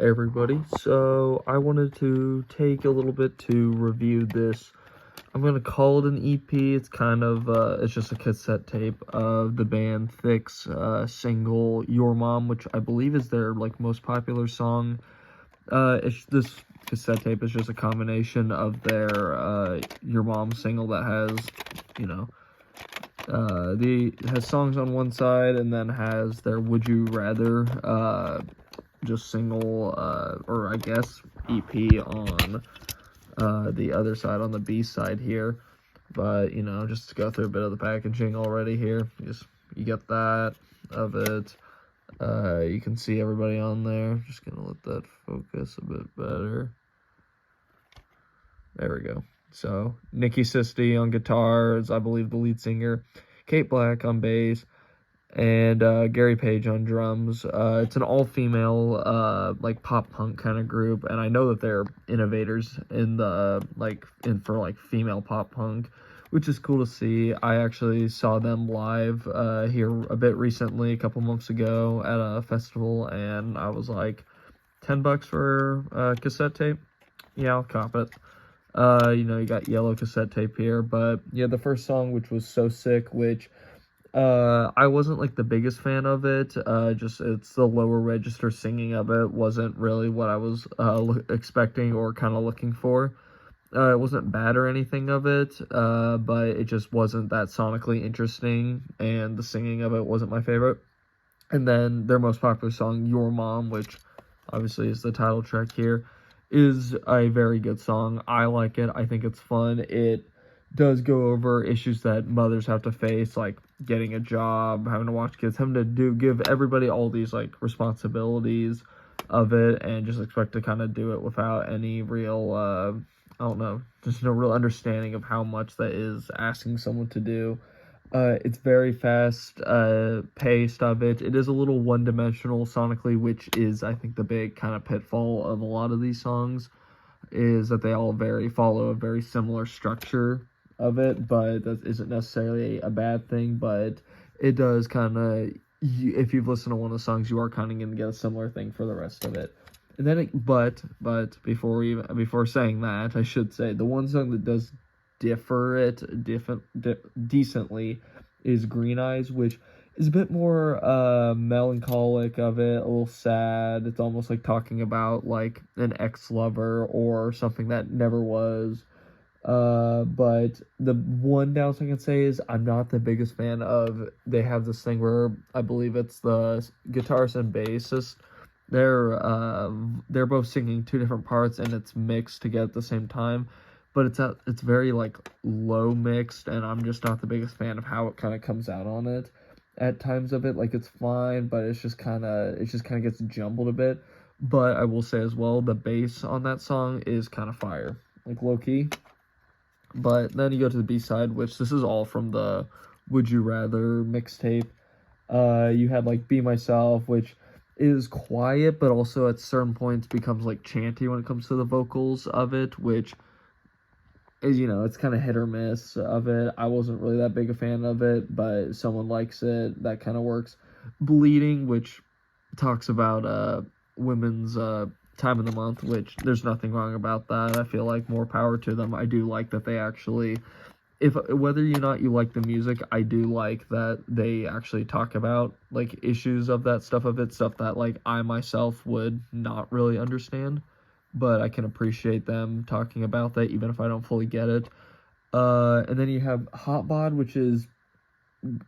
Hey everybody, so I wanted to take a little bit to review this. I'm gonna call it an EP. It's kind of, it's just a cassette tape of the band Thick's single Your Mom, which I believe is their, most popular song. This cassette tape is just a combination of their, Your Mom single that has, you know, has songs on one side and then has their Would You Rather, just single, or I guess EP on the other side, on the B side here. But, just to go through a bit of the packaging already here, you get that of it. You can see everybody on there. Just gonna let that focus a bit better. There we go. So, Nikki Sisti on guitar is, I believe, the lead singer. Kate Black on bass. And Gary Page on drums. It's an all-female, pop punk kind of group, and I know that they're innovators in the, for female pop punk, which is cool to see. I actually saw them live here a bit recently, a couple months ago, at a festival, and I was like, $10 for cassette tape? Yeah, I'll cop it. You got yellow cassette tape here, but yeah, the first song, which was So Sick, which I wasn't the biggest fan of it. Just it's the lower register singing of it wasn't really what I was expecting or kind of looking for. It wasn't bad or anything of it, but it just wasn't that sonically interesting, and the singing of it wasn't my favorite. And then their most popular song, Your Mom, which obviously is the title track here, is a very good song. I like it. I think it's fun. It does go over issues that mothers have to face, like getting a job, having to watch kids, having to give everybody all these responsibilities of it, and just expect to kind of do it without any real I don't know, just no real understanding of how much that is asking someone to do. It's very fast paced of it. It is a little one-dimensional sonically, which is, I think, the big kind of pitfall of a lot of these songs, is that they all follow a very similar structure of it, but that isn't necessarily a bad thing. But it does kind of, if you've listened to one of the songs, you are kind of going to get a similar thing for the rest of it. And then, but before saying that, I should say the one song that does differ decently is Green Eyes, which is a bit more melancholic of it, a little sad. It's almost like talking about an ex-lover or something that never was. But the one downside I can say is I'm not the biggest fan of, they have this thing where I believe it's the guitarist and bassist, they're both singing two different parts and it's mixed together at the same time, but it's very low mixed, and I'm just not the biggest fan of how it kind of comes out on it at times of it. It's fine, but it just kind of gets jumbled a bit. But I will say as well, the bass on that song is kind of fire, low key. But then you go to the B-side, which this is all from the Would You Rather mixtape. You had Be Myself, which is quiet, but also at certain points becomes chanty when it comes to the vocals of it, which is, it's kind of hit or miss of it. I wasn't really that big a fan of it, but someone likes it, that kind of works. Bleeding, which talks about women's time of the month, which there's nothing wrong about that. I feel like more power to them. I do like that they actually, whether or not you like the music, I do like that they actually talk about issues of that stuff that I myself would not really understand, but I can appreciate them talking about that even if I don't fully get it. And then you have Hot Bod, which is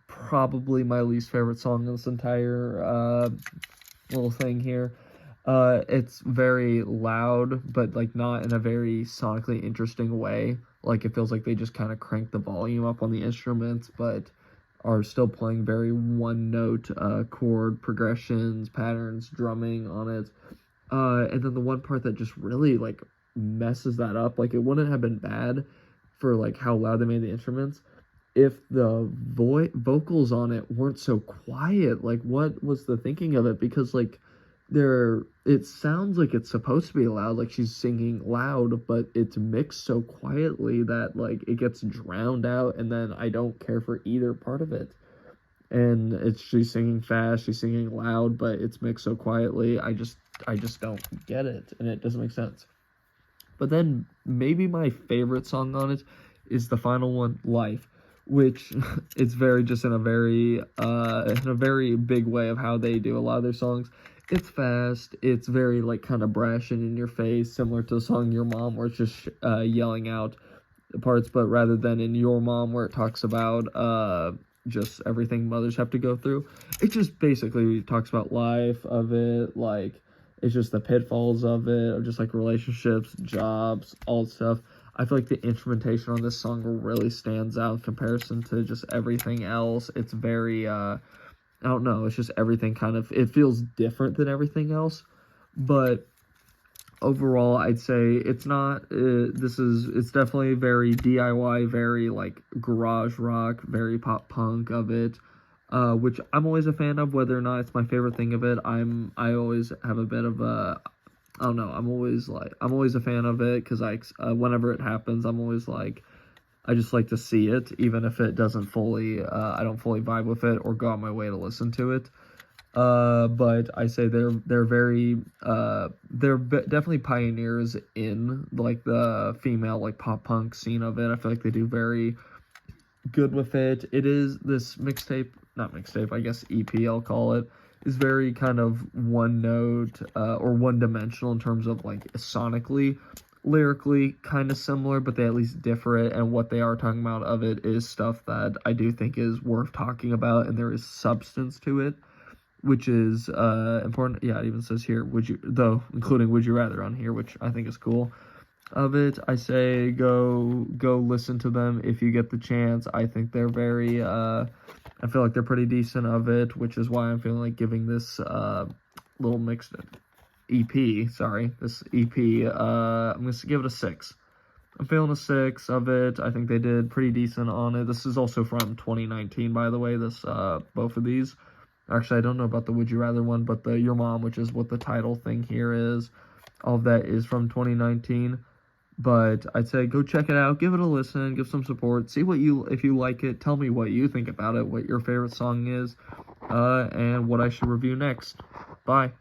probably my least favorite song in this entire little thing here. It's very loud, but not in a very sonically interesting way. It feels like they just kind of crank the volume up on the instruments, but are still playing very one-note chord progressions, patterns, drumming on it. And then the one part that just really messes that up, it wouldn't have been bad for how loud they made the instruments if the vocals on it weren't so quiet. What was the thinking of it? Because it sounds like it's supposed to be loud, she's singing loud, but it's mixed so quietly that it gets drowned out, and then I don't care for either part of it. and she's singing fast, she's singing loud, but it's mixed so quietly. I just don't get it, and it doesn't make sense. But then maybe my favorite song on it is the final one, Life, which it's very just in a very big way of how they do a lot of their songs. It's fast, it's very like kind of brash and in your face, similar to the song Your Mom, where it's just yelling out parts, but rather than in Your Mom where it talks about just everything mothers have to go through, it just basically talks about life of it, like it's just the pitfalls of it, of just like relationships, jobs, all stuff. I feel like the instrumentation on this song really stands out in comparison to just everything else. It's very I don't know, it's just everything kind of, it feels different than everything else, but overall, I'd say it's not, it's definitely very DIY, very like garage rock, very pop punk of it, which I'm always a fan of, whether or not it's my favorite thing of it. I always have a bit of a, I don't know, I'm always a fan of it, because whenever it happens, I'm always like, I just like to see it, even if it doesn't fully, I don't fully vibe with it or go out my way to listen to it. But I say they're very, definitely pioneers in like the female like pop punk scene of it. I feel like they do very good with it. It is this not mixtape, I guess EP I'll call it, is very kind of one note, or one dimensional in terms of like sonically. Lyrically kind of similar, but they at least differ it, and what they are talking about of it is stuff that I do think is worth talking about, and there is substance to it, which is important. Yeah, it even says here, including Would You Rather on here, which I think is cool. Of it, I say go listen to them if you get the chance. I think they're very, I feel like they're pretty decent of it, which is why I'm feeling like giving this little mixed EP, this EP, I'm going to give it a 6. I'm feeling a 6 of it. I think they did pretty decent on it. This is also from 2019, by the way, both of these. Actually, I don't know about the Would You Rather one, but the Your Mom, which is what the title thing here is, all of that is from 2019. But I'd say go check it out, give it a listen, give some support, see if you like it, tell me what you think about it, what your favorite song is, and what I should review next. Bye.